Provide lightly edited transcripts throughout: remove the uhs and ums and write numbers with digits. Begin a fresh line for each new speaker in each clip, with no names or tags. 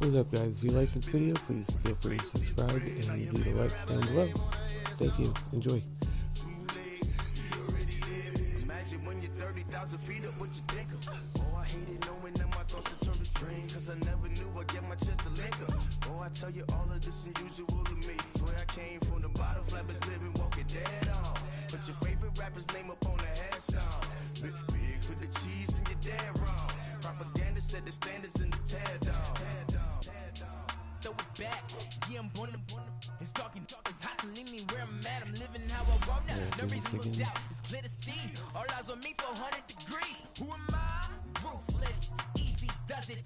What's up, guys? If you like this video, please feel free to subscribe and leave a like down below. Thank you. Enjoy.
Imagine when you're 30,000 feet up, what you think of? Oh, I hated knowing that my thoughts would turn to dream, cause I never knew I'd get my chance to link up. Oh, I tell you all of this unusual to me. Swear I came from the bottom, flappers living, walking dead on. Put your favorite rapper's name up on the headstone. Big for the cheese and you're dead wrong. Propaganda set the standards in the tear down.
Throw it back, yeah, I'm born to it's dark, it's hot, so leave me where I'm at. I'm living how I want now. No reason to doubt, it's clear to see. All eyes on me, 400 degrees. Who am I? Ruthless, easy, does it.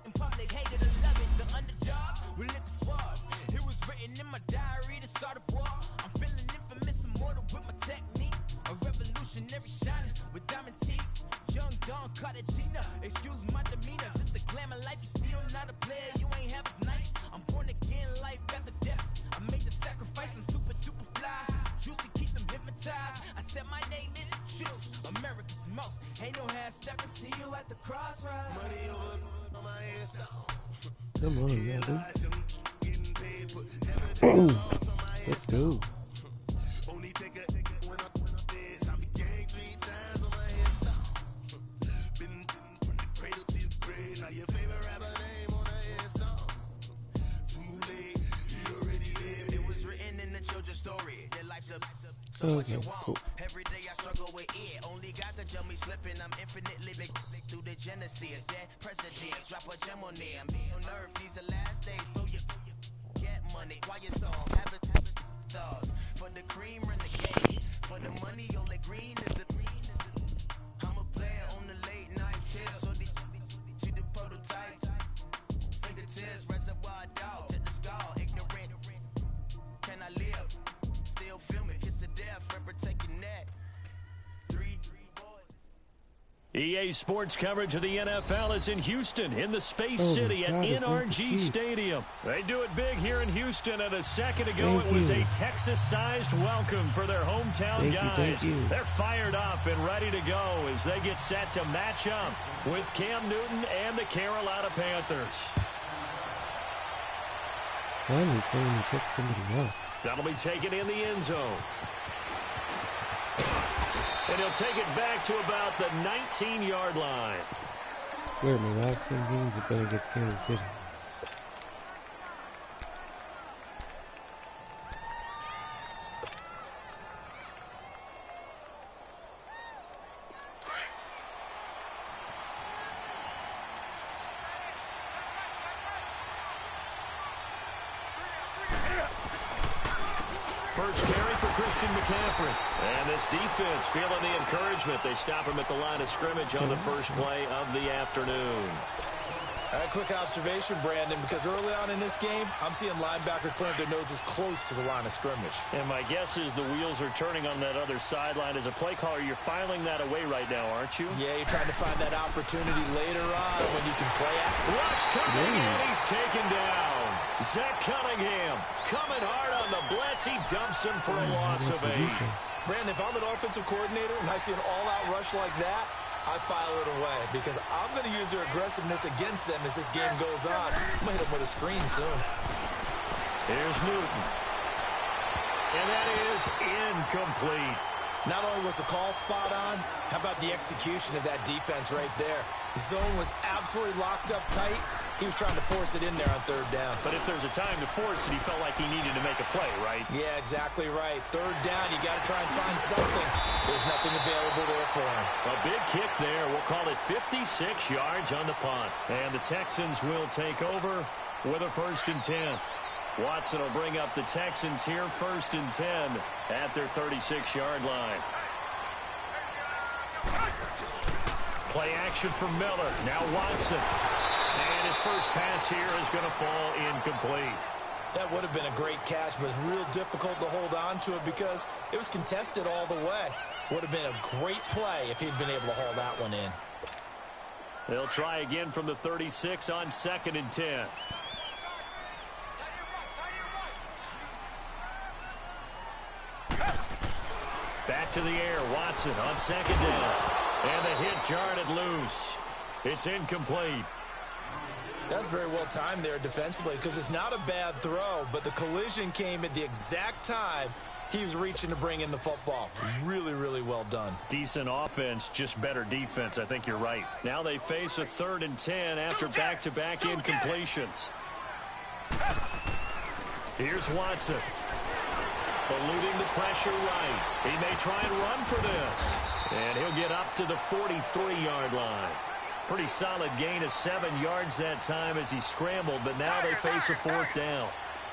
In public, hated or love it. The underdogs with liquor swabs. It was written in my diary to start a war. I'm feeling infamous, immortal with my technique. A revolutionary shining with diamond teeth. Young Don Cartagena, excuse my demeanor. This the glamour life, you still not a player, you ain't half as nice. I'm born again, life after death. I made the sacrifice, I'm super duper fly. Juicy, keep them hypnotized. I said my name is Juice, America's most. Ain't no half stepping, see you at the crossroads.
Money over on my ass.
Come on, man. Let's go.
Only take a when I'm dead. I be gang 3 times on my headstone. Been from the cradle to the grave. Now your favorite rapper name on the headstone. Too late, you already lived. It was written in the children's story. Their life's up. So what you want?
Cool.
Every day I struggle with it. Only God could jump me slipping. I'm infinitely big through the genesis. Dead presidents drop a gem on them. On earth, these the last days. Throw your get money. Quiet storm. Have it stars. For the cream, run the game. For the money, only green is the green. I'm a player on the late night chill. So these see the prototype. Fingertips, reservoir dog. To the skull, ignorant. Can I live? Still film it. Kiss the death. Remember taking that. 3 boys.
EA Sports coverage of the NFL is in Houston, in the Space City at
God,
NRG Stadium. They do it big here in Houston, and a second ago it was a Texas-sized welcome for their hometown guys. They're fired up and ready to go as they get set to match up with Cam Newton and the Carolina Panthers.
Finally, someone picked somebody up.
That'll be taken in the end zone. And he'll take it back to about the 19-yard line.
Where my last 10 games have been against Kansas City.
First carry for Christian McCaffrey. And this defense feeling the encouragement. They stop him at the line of scrimmage on the first play of the afternoon.
A quick observation, Brandon, because early on in this game, I'm seeing linebackers putting their noses close to the line of scrimmage.
And my guess is the wheels are turning on that other sideline. As a play caller, you're filing that away right now, aren't you?
Yeah, you're trying to find that opportunity later on when you can play it.
Rush coming in. He's taken down. Zach Cunningham coming hard on the blitz. He dumps him for a loss of 8.
Brandon, if I'm an offensive coordinator and I see an all-out rush like that, I file it away because I'm going to use their aggressiveness against them as this game goes on. I'm going to hit them with a screen soon.
Here's Newton. And that is incomplete.
Not only was the call spot on, how about the execution of that defense right there? The zone was absolutely locked up tight. He was trying to force it in there on 3rd down.
But if there's a time to force it, he felt like he needed to make a play, right?
Yeah, exactly right. 3rd down, you got to try and find something. There's nothing available there for him.
A big kick there. We'll call it 56 yards on the punt. And the Texans will take over with a 1st and 10. Watson will bring up the Texans here, 1st and 10 at their 36-yard line. Play action for Miller. Now Watson. And his first pass here is going to fall incomplete.
That would have been a great catch, but it's real difficult to hold on to it because it was contested all the way. Would have been a great play if he'd been able to haul that one in.
They'll try again from the 36 on 2nd and 10. Back to the air, Watson on 2nd down. And the hit jarred it loose. It's incomplete.
That's very well timed there defensively because it's not a bad throw, but the collision came at the exact time he was reaching to bring in the football. Really, really well done.
Decent offense, just better defense. I think you're right. Now they face a 3rd and 10 after back-to-back incompletions. Watson. Eluding the pressure right. He may try and run for this. And he'll get up to the 43-yard line. Pretty solid gain of 7 yards that time as he scrambled, but now they face a 4th down.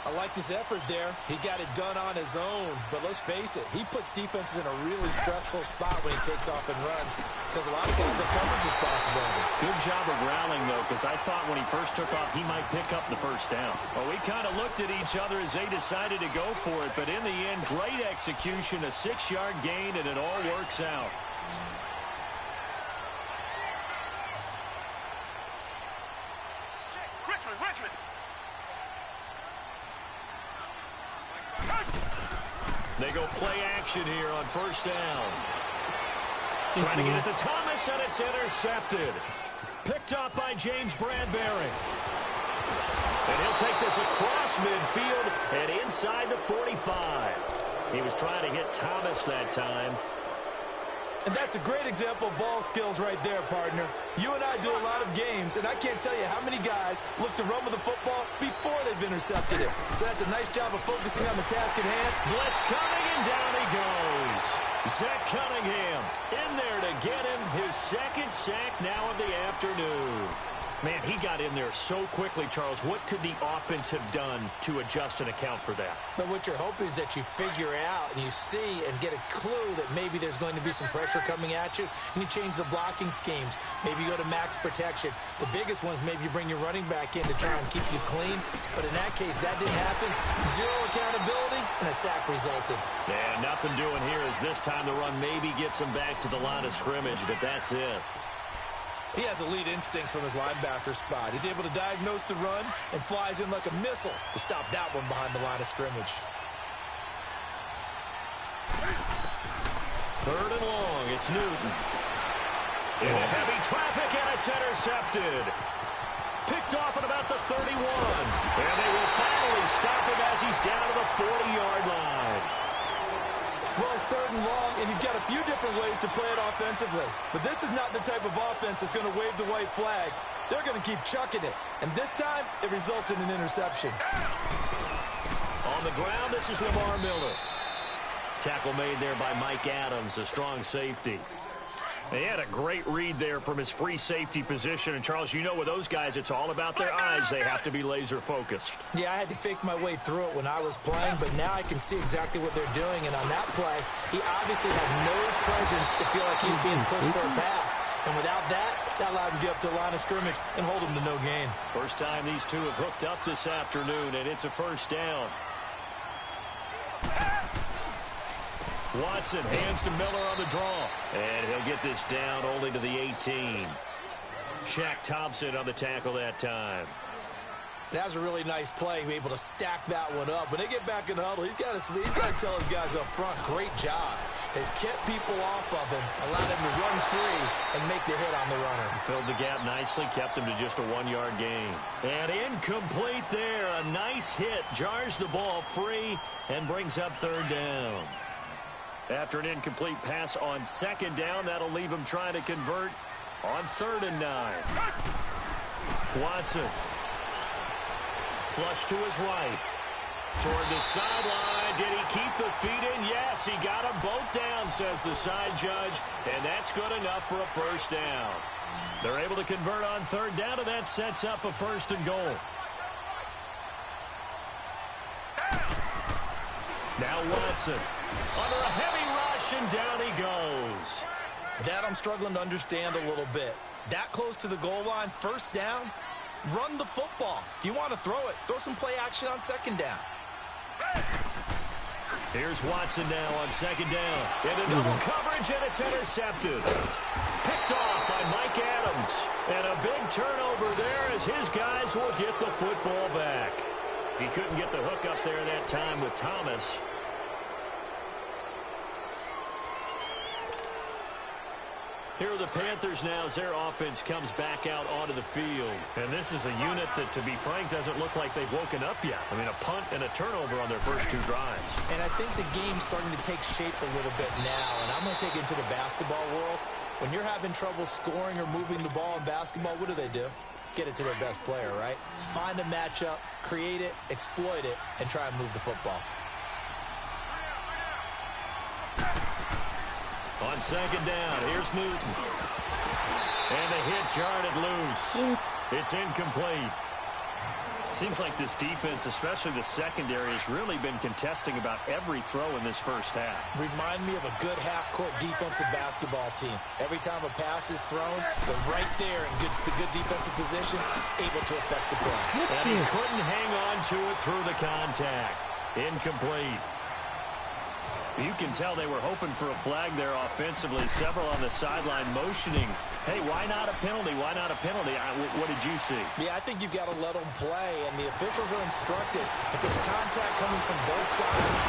I like his effort there. He got it done on his own. But let's face it, he puts defenses in a really stressful spot when he takes off and runs because a lot of guys have coverage responsibilities.
Good job of rallying, though, because I thought when he first took off, he might pick up the 1st down. Well, we kind of looked at each other as they decided to go for it. But in the end, great execution, a 6-yard gain, and it all works out.
Richmond.
They go play action here on 1st down. Trying to get it to Thomas, and it's intercepted. Picked up by James Bradbury. And he'll take this across midfield and inside the 45. He was trying to hit Thomas that time.
And that's a great example of ball skills right there, partner. You and I do a lot of games, and I can't tell you how many guys look to run with the football before they've intercepted it. So that's a nice job of focusing on the task at hand.
Blitz coming, and down he goes. Zach Cunningham in there to get him his 2nd sack now of the afternoon. Man, he got in there so quickly, Charles. What could the offense have done to adjust and account for that?
But what you're hoping is that you figure out and you see and get a clue that maybe there's going to be some pressure coming at you, and you change the blocking schemes. Maybe you go to max protection. The biggest ones, maybe you bring your running back in to try and keep you clean. But in that case, that didn't happen. 0 accountability, and a sack resulted.
Yeah, nothing doing here as this time the run maybe gets him back to the line of scrimmage, but that's it.
He has elite instincts from his linebacker spot. He's able to diagnose the run and flies in like a missile to stop that one behind the line of scrimmage.
3rd and long, it's Newton. Into heavy traffic, and it's intercepted. Picked off at about the 31. And they will finally stop him as he's down to the 40-yard line.
Well, it's 3rd and long, and you've got a few different ways to play it offensively. But this is not the type of offense that's going to wave the white flag. They're going to keep chucking it. And this time, it results in an interception.
On the ground, this is Lamar Miller. Tackle made there by Mike Adams, a strong safety. He had a great read there from his free safety position. And, Charles, you know with those guys, it's all about their eyes. They have to be laser-focused.
Yeah, I had to fake my way through it when I was playing, but now I can see exactly what they're doing. And on that play, he obviously had no presence to feel like he's being pushed for a pass. And without that, that allowed him to get up to the line of scrimmage and hold him to no gain.
First time these two have hooked up this afternoon, and it's a 1st down. Watson hands to Miller on the draw. And he'll get this down only to the 18. Shaq Thompson on the tackle that time.
That was a really nice play, be able to stack that one up. When they get back in the huddle, he's got to tell his guys up front, great job. They kept people off of him, allowed him to run free and make the hit on the runner.
Filled the gap nicely, kept him to just a 1-yard gain. And incomplete there. A nice hit, jars the ball free and brings up 3rd down. After an incomplete pass on 2nd down, that'll leave him trying to convert on 3rd and 9. Watson. Flush to his right. Toward the sideline. Did he keep the feet in? Yes, he got them both down, says the side judge. And that's good enough for a 1st down. They're able to convert on 3rd down, and that sets up a 1st and goal. Now Watson. Under a heavy rush, and down he goes.
That I'm struggling to understand a little bit. That close to the goal line, 1st down, run the football. If you want to throw it, throw some play action on 2nd down.
Here's Watson now on 2nd down. Into double coverage, and it's intercepted. Picked off by Mike Adams. And a big turnover there as his guys will get the football back. He couldn't get the hook up there that time with Thomas. Here are the Panthers now as their offense comes back out onto the field. And this is a unit that, to be frank, doesn't look like they've woken up yet. I mean, a punt and a turnover on their first 2 drives.
And I think the game's starting to take shape a little bit now. And I'm going to take it to the basketball world. When you're having trouble scoring or moving the ball in basketball, what do? Get it to their best player, right? Find a matchup, create it, exploit it, and try and move the football.
On second down, here's Newton. And the hit jarred it loose. It's incomplete. Seems like this defense, especially the secondary, has really been contesting about every throw in this first half.
Remind me of a good half-court defensive basketball team. Every time a pass is thrown, they're right there in the good defensive position, able to affect the play.
And he couldn't hang on to it through the contact. Incomplete. You can tell they were hoping for a flag there offensively. Several on the sideline motioning. Hey, why not a penalty? Why not a penalty? What did you see?
Yeah, I think you've got to let them play, and the officials are instructed. If there's contact coming from both sides,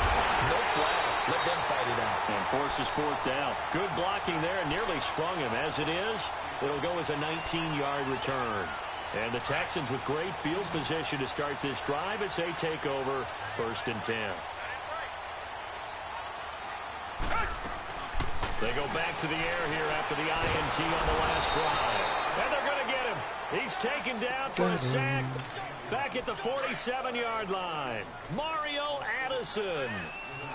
no flag. Let them fight it out.
And forces 4th down. Good blocking there, nearly sprung him. As it is, it'll go as a 19-yard return. And the Texans with great field position to start this drive as they take over 1st and 10. They go back to the air here after the INT on the last drive. And they're going to get him. He's taken down for a sack back at the 47-yard line. Mario Addison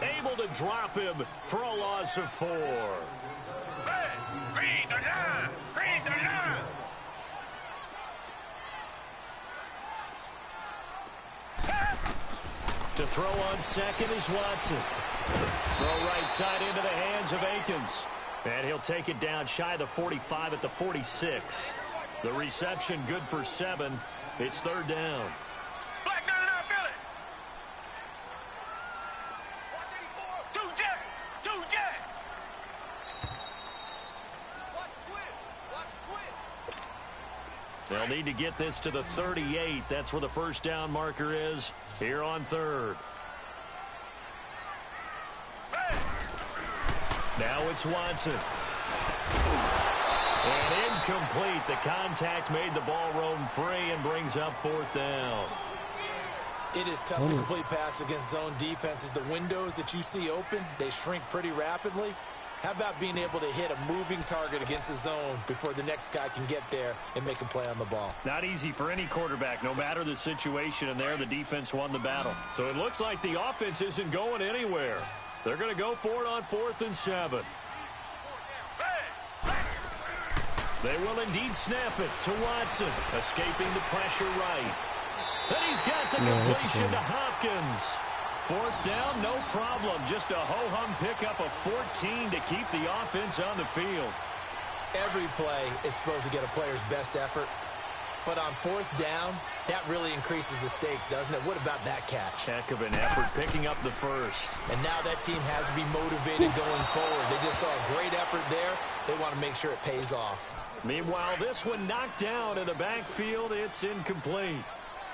able to drop him for a loss of 4. To throw on second is Watson. Throw right side into the hands of Akins. And he'll take it down shy of the 45 at the 46. The reception good for 7. It's 3rd down.
Black gun out, Billy. Watch 84. 2 jet. Watch twins.
They'll need to get this to the 38. That's where the first down marker is here on 3rd. Now it's Watson. And incomplete. The contact made the ball roam free and brings up 4th down.
It is tough to complete pass against zone defenses. The windows that you see open, they shrink pretty rapidly. How about being able to hit a moving target against a zone before the next guy can get there and make a play on the ball?
Not easy for any quarterback, no matter the situation, and there the defense won the battle. So it looks like the offense isn't going anywhere. They're going to go for it on 4th and 7. They will indeed snap it to Watson, escaping the pressure right. And he's got the completion to Hopkins. 4th down, no problem. Just a ho-hum pickup of 14 to keep the offense on the field.
Every play is supposed to get a player's best effort. But on 4th down, that really increases the stakes, doesn't it? What about that catch?
Heck of an effort picking up the first.
And now that team has to be motivated going forward. They just saw a great effort there. They want to make sure it pays off.
Meanwhile, this one knocked down in the backfield. It's incomplete.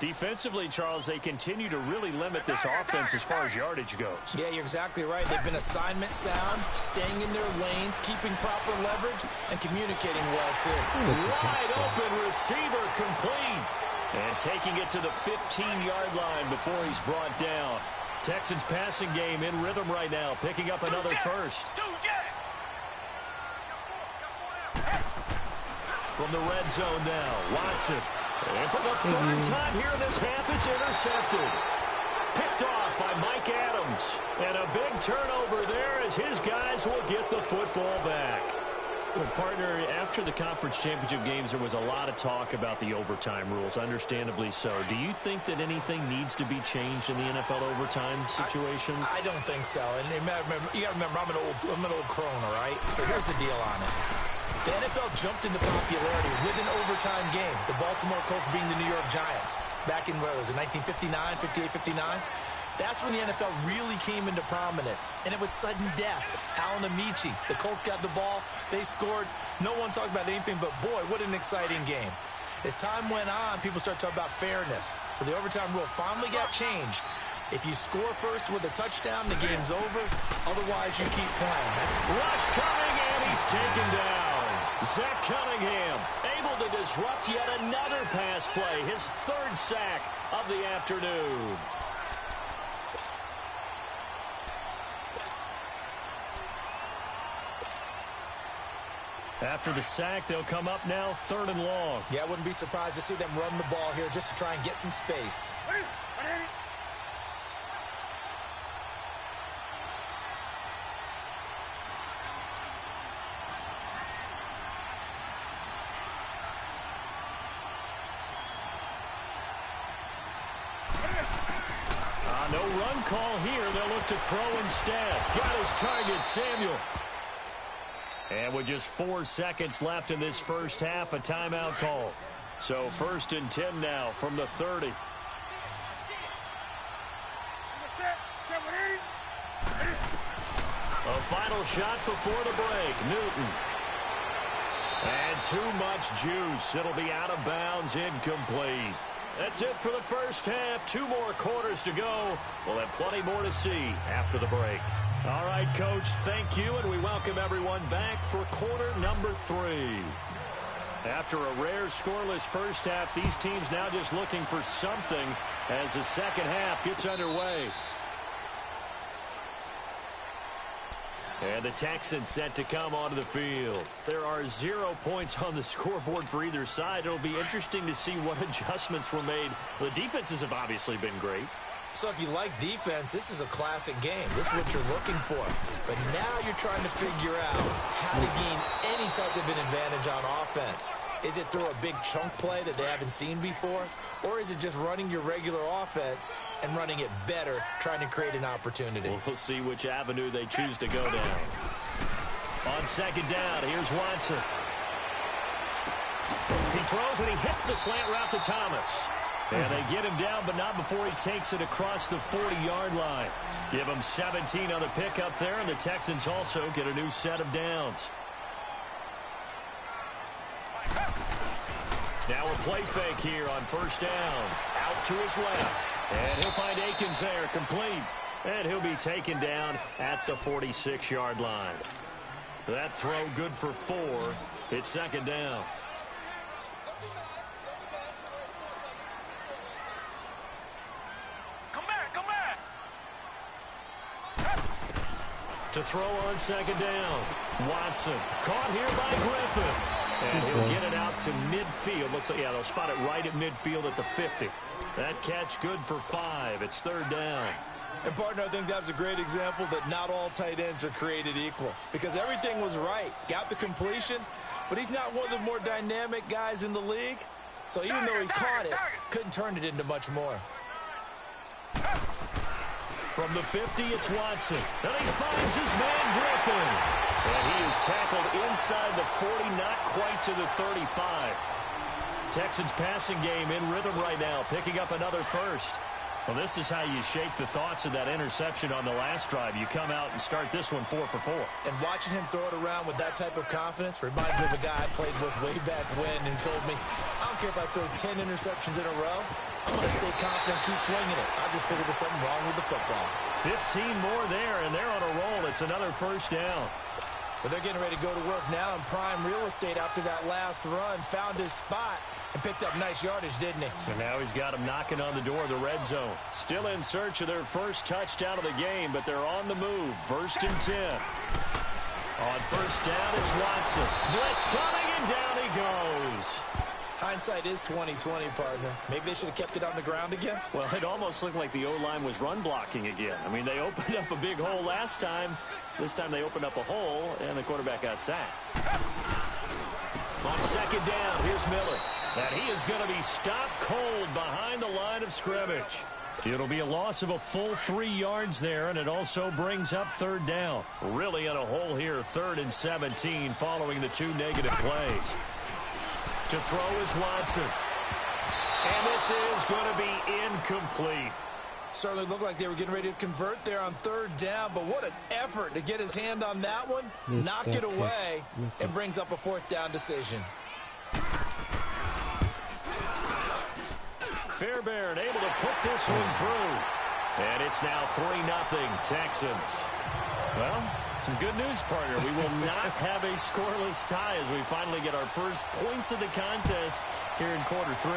Defensively, Charles, they continue to really limit this offense as far as yardage goes.
Yeah, you're exactly right. They've been assignment sound, staying in their lanes, keeping proper leverage, and communicating well, too.
Wide open receiver complete. And taking it to the 15-yard line before he's brought down. Texans passing game in rhythm right now, picking up another first. From the red zone now, Watson. And for the 3rd time here in this half, it's intercepted. Picked off by Mike Adams. And a big turnover there as his guys will get the football back. Well, partner, after the conference championship games, there was a lot of talk about the overtime rules, understandably so. Do you think that anything needs to be changed in the NFL overtime situation?
I don't think so. And you got to remember, I'm an old crone, all right? So here's the deal on it. The NFL jumped into popularity with an overtime game. The Baltimore Colts being the New York Giants. Back in, where was it, 1959, 58, 59? That's when the NFL really came into prominence. And it was sudden death. Alan Amici, the Colts got the ball. They scored. No one talked about anything but, boy, what an exciting game. As time went on, people started talking about fairness. So the overtime rule finally got changed. If you score first with a touchdown, the game's over. Otherwise, you keep playing.
Rush coming, and he's taken down. Zach Cunningham able to disrupt yet another pass play, his third sack of the afternoon. After the sack, they'll come up now 3rd and long.
Yeah, I wouldn't be surprised to see them run the ball here just to try and get some space.
No run call here. They'll look to throw instead. Got his target, Samuel. And with just 4 seconds left in this first half, a timeout call. So 1st and 10 now from the 30. A final shot before the break. Newton. And too much juice. It'll be out of bounds, incomplete. That's it for the first half. 2 more quarters to go. We'll have plenty more to see after the break. All right, Coach, thank you, and we welcome everyone back for quarter number 3. After a rare scoreless first half, these teams now just looking for something as the second half gets underway. And the Texans set to come onto the field. There are 0 points on the scoreboard for either side. It'll be interesting to see what adjustments were made. The defenses have obviously been great.
So if you like defense, this is a classic game. This is what you're looking for. But now you're trying to figure out how to gain any type of an advantage on offense. Is it through a big chunk play that they haven't seen before? Or is it just running your regular offense and running it better, trying to create an opportunity?
We'll see which avenue they choose to go down. On second down, here's Watson. He throws and he hits the slant route to Thomas. And they get him down, but not before he takes it across the 40-yard line. Give him 17 on the pickup there, and the Texans also get a new set of downs. Now a play fake here on first down. Out to his left. And he'll find Akins there, complete. And he'll be taken down at the 46-yard line. That throw good for 4. It's second down. To throw on second down. Watson caught here by Griffin. And he'll get it out to midfield. Looks like, yeah, they'll spot it right at midfield at the 50. That catch good for 5. It's third down.
And, partner, I think that's a great example that not all tight ends are created equal. Because everything was right. Got the completion, but he's not one of the more dynamic guys in the league. So even though he caught it, couldn't turn it into much more.
From the 50, it's Watson. And he finds his man, Griffin. And he is tackled inside the 40, not quite to the 35. Texans passing game in rhythm right now, picking up another first. Well, this is how you shape the thoughts of that interception on the last drive. You come out and start this one 4 for 4.
And watching him throw it around with that type of confidence reminds me of a guy I played with way back when and told me, I don't care if I throw 10 interceptions in a row. I'm going to stay confident, keep flinging it. I just figured there's something wrong with the football.
15 more there, and they're on a roll. It's another first down.
But they're getting ready to go to work now in prime real estate after that last run. Found his spot and picked up nice yardage, didn't he?
So now he's got him knocking on the door of the red zone. Still in search of their first touchdown of the game, but they're on the move. 1st and 10. On first down, it's Watson. Blitz coming, and down he goes.
Hindsight is 20/20, partner. Maybe they should have kept it on the ground again.
Well, it almost looked like the O-line was run blocking again. I mean, they opened up a big hole last time. This time they opened up a hole, and the quarterback got sacked. On second down, here's Miller. And he is going to be stopped cold behind the line of scrimmage. It'll be a loss of a full 3 yards there, and it also brings up third down. Really in a hole here, 3rd and 17 following the 2 negative plays. To throw is Watson. And this is going to be incomplete.
Certainly looked like they were getting ready to convert there on 3rd down, but what an effort to get his hand on that one, knock it away, and brings up a 4th down decision.
Fairbairn able to put this one through. And it's now 3-0 Texans. Well, Some good news, partner. We will not have a scoreless tie as we finally get our first points of the contest here in quarter 3.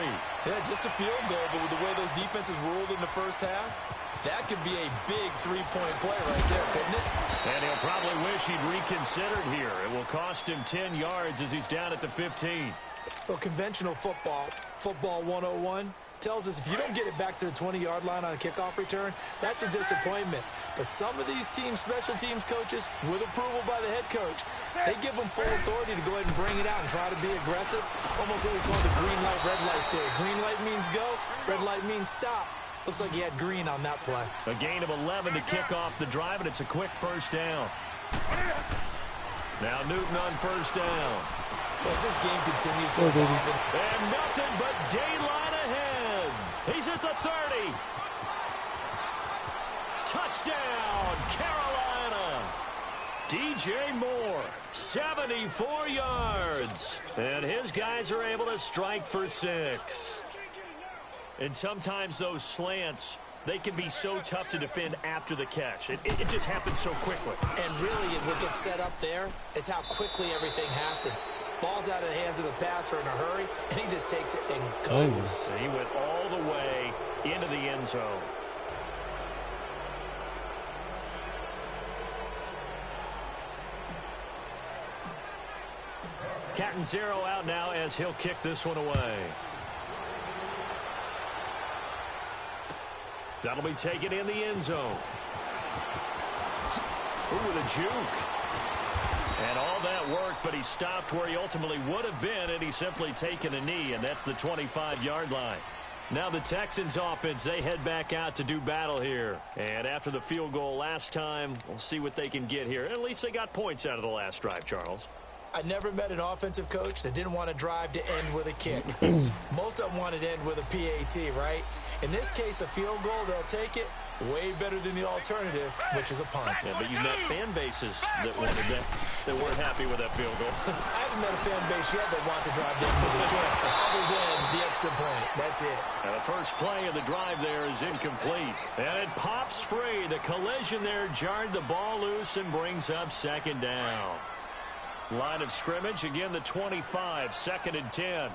Yeah, just a field goal, but with the way those defenses ruled in the first half, that could be a big three-point play right there, couldn't it?
And he'll probably wish he'd reconsidered here. It will cost him 10 yards as he's down at the 15.
Well, conventional football 101, tells us if you don't get it back to the 20-yard line on a kickoff return, that's a disappointment. But some of these teams, special teams coaches, with approval by the head coach, they give them full authority to go ahead and bring it out and try to be aggressive. Almost what we call the green light, red light theory. Green light means go, red light means stop. Looks like he had green on that play.
A gain of 11 to kick off the drive, and it's a quick first down. Now Newton on first down.
As this game continues to evolve.
And nothing but daylight ahead. He's at the 30. Touchdown, Carolina. DJ Moore, 74 yards. And his guys are able to strike for 6. And sometimes those slants, they can be so tough to defend after the catch. It just happens so quickly.
And really, what gets set up there is how quickly everything happens. Ball's out of the hands of the passer in a hurry, and he just takes it and goes.
He went all the way into the end zone. Catanzaro out now as he'll kick this one away. That'll be taken in the end zone. Ooh, with a juke. And all that worked, but he stopped where he ultimately would have been, and he's simply taken a knee, and that's the 25-yard line. Now the Texans offense, they head back out to do battle here. And after the field goal last time, we'll see what they can get here. At least they got points out of the last drive, Charles.
I never met an offensive coach that didn't want to drive to end with a kick. Most of them wanted to end with a PAT, right? In this case, a field goal, they'll take it. Way better than the alternative, which is a punt.
Yeah, but you met fan bases that wanted that weren't happy with that field goal.
I haven't met a fan base yet that wants to drive down with a kick, other than the extra point. That's it.
And the first play of the drive there is incomplete. And it pops free. The collision there jarred the ball loose and brings up second down. Line of scrimmage, again the 25, 2nd and 10.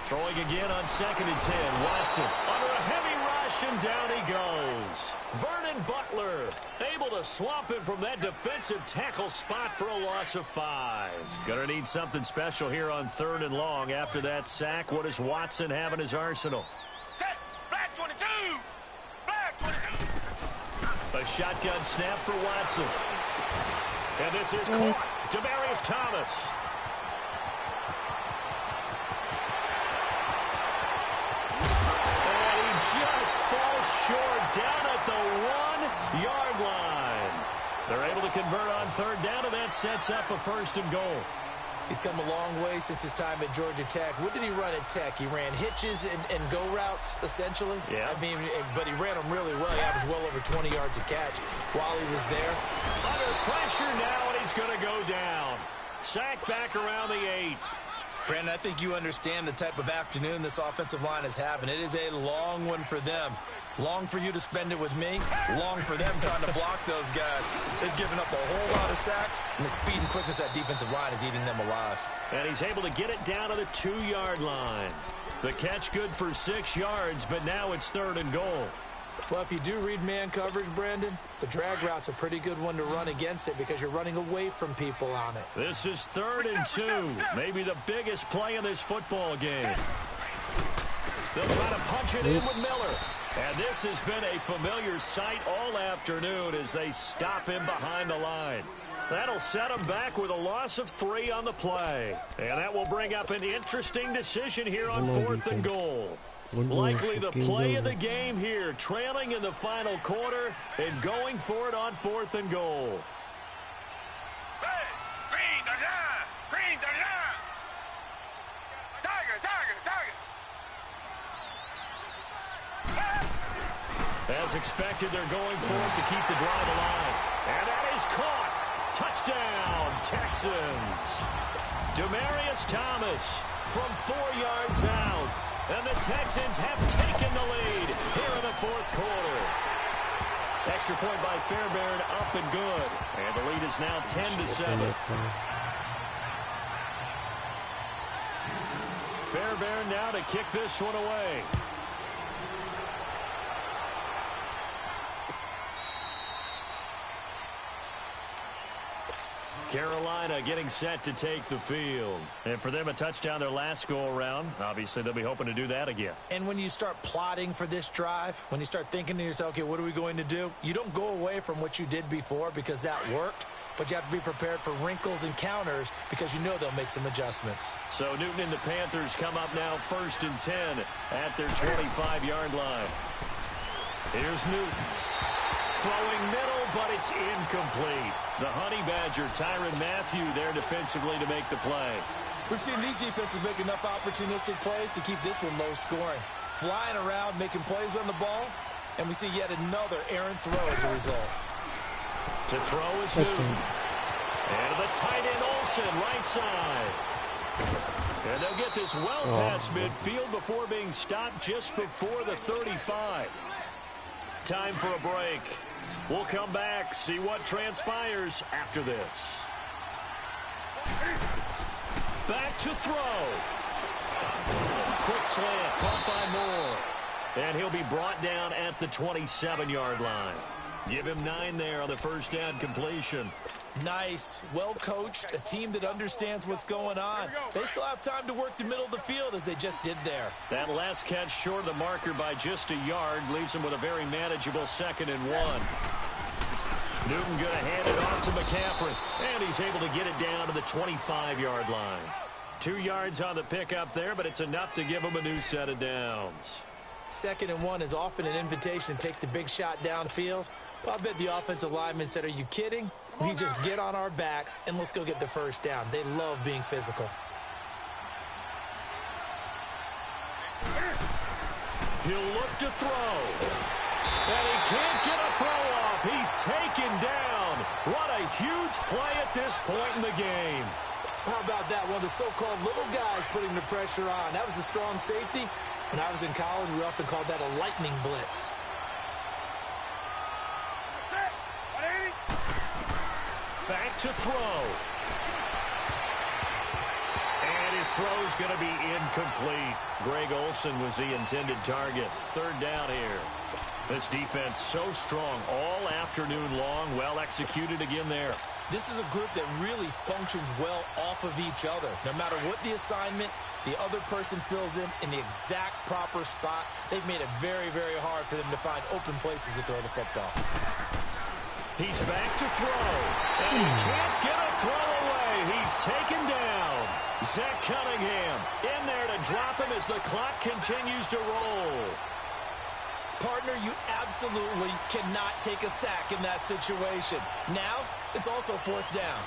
Throwing again on 2nd and 10. Watson under a heavy rush, and down he goes. Vernon Butler able to swamp him from that defensive tackle spot for a loss of 5. Gonna need something special here on 3rd and long. After that sack, what does Watson have in his arsenal?
Black 22! Black 22!
A shotgun snap for Watson. And this is caught. Demaryius Thomas. Just falls short down at the 1-yard line. They're able to convert on 3rd down, and that sets up a 1st and goal.
He's come a long way since his time at Georgia Tech. What did he run at Tech? He ran hitches and go routes, essentially.
Yeah.
I mean, but he ran them really well. He averaged well over 20 yards a catch while he was there.
Under pressure now, and he's going to go down. Sacked back around the 8.
Brandon, I think you understand the type of afternoon this offensive line is having. It is a long one for them. Long for you to spend it with me. Long for them trying to block those guys. They've given up a whole lot of sacks, and the speed and quickness of that defensive line is eating them alive.
And he's able to get it down to the 2-yard line. The catch good for 6 yards, but now it's 3rd and goal.
Well, if you do read man coverage, Brandon, the drag route's a pretty good one to run against it because you're running away from people on it.
This is 3rd and 2. Maybe the biggest play in this football game. They'll try to punch it in with Miller. And this has been a familiar sight all afternoon as they stop him behind the line. That'll set him back with a loss of 3 on the play. And that will bring up an interesting decision here on 4th and goal. Likely the play of the game here, trailing in the final quarter and going for it on 4th and goal.
Hey, green, the line! Green, the line! Tiger, tiger, tiger!
As expected, they're going for it to keep the drive alive. And that is caught. Touchdown, Texans. Demaryius Thomas from 4 yards out. And the Texans have taken the lead here in the fourth quarter. Extra point by Fairbairn, up and good. And the lead is now 10-7. Fairbairn now to kick this one away. Carolina getting set to take the field. And for them, a touchdown their last go-around. Obviously, they'll be hoping to do that again.
And when you start plotting for this drive, when you start thinking to yourself, okay, what are we going to do? You don't go away from what you did before because that worked. But you have to be prepared for wrinkles and counters because you know they'll make some adjustments.
So Newton and the Panthers come up now 1st and 10 at their 25-yard line. Here's Newton. Throwing middle, but it's incomplete. The Honey Badger, Tyrann Mathieu, there defensively to make the play.
We've seen these defenses make enough opportunistic plays to keep this one low scoring. Flying around, making plays on the ball, and we see yet another errant throw as a result.
To throw is Newton. And the tight end Olsen, right side. And they'll get this well past midfield before being stopped just before the 35. Time for a break. We'll come back, see what transpires after this. Back to throw. Quick slant, caught by Moore. And he'll be brought down at the 27-yard line. Give him 9 there on the first down completion.
Nice. Well coached. A team that understands what's going on. They still have time to work the middle of the field as they just did there.
That last catch short of the marker by just a yard leaves him with a very manageable 2nd and 1. Newton going to hand it off to McCaffrey. And he's able to get it down to the 25-yard line. 2 yards on the pickup there, but it's enough to give him a new set of downs.
2nd and 1 is often an invitation to take the big shot downfield. Well, I bet the offensive lineman said, are you kidding? We just get on our backs and let's go get the first down. They love being physical.
He'll look to throw. And he can't get a throw off. He's taken down. What a huge play at this point in the game.
How about that? One of the so-called little guys putting the pressure on. That was a strong safety. When I was in college, we often called that a lightning blitz.
Back to throw. And his throw's going to be incomplete. Greg Olsen was the intended target. 3rd down here. This defense so strong all afternoon long. Well executed again there.
This is a group that really functions well off of each other. No matter what the assignment, the other person fills in the exact proper spot. They've made it very, very hard for them to find open places to throw the football.
He's back to throw. And he can't get a throw away. He's taken down. Zach Cunningham in there to drop him as the clock continues to roll.
Partner, you absolutely cannot take a sack in that situation. Now, it's also 4th down.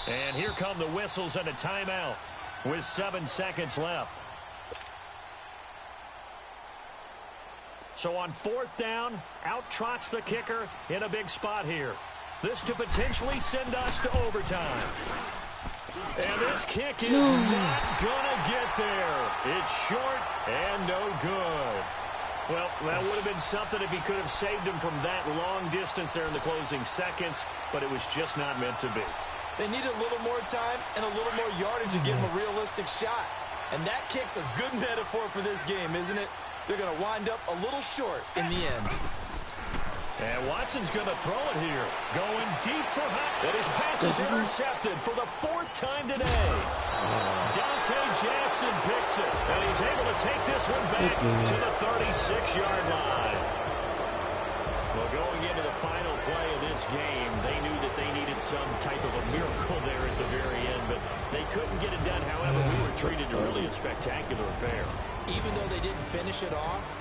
And here come the whistles and a timeout with 7 seconds left. So on 4th down, out trots the kicker in a big spot here. This to potentially send us to overtime. And this kick is not going to get there. It's short and no good. Well, that would have been something if he could have saved him from that long distance there in the closing seconds, but it was just not meant to be.
They need a little more time and a little more yardage to give him a realistic shot. And that kick's a good metaphor for this game, isn't it? They're going to wind up a little short in the end.
And Watson's going to throw it here. Going deep for Hunt. And his pass is intercepted for the 4th time today. Dante Jackson picks it. And he's able to take this one back to the 36-yard line. Well, going into the final play of this game, they knew that they needed some type of a miracle there at the very end, but they couldn't get it done. However, we were treated to really a spectacular affair.
Even though they didn't finish it off,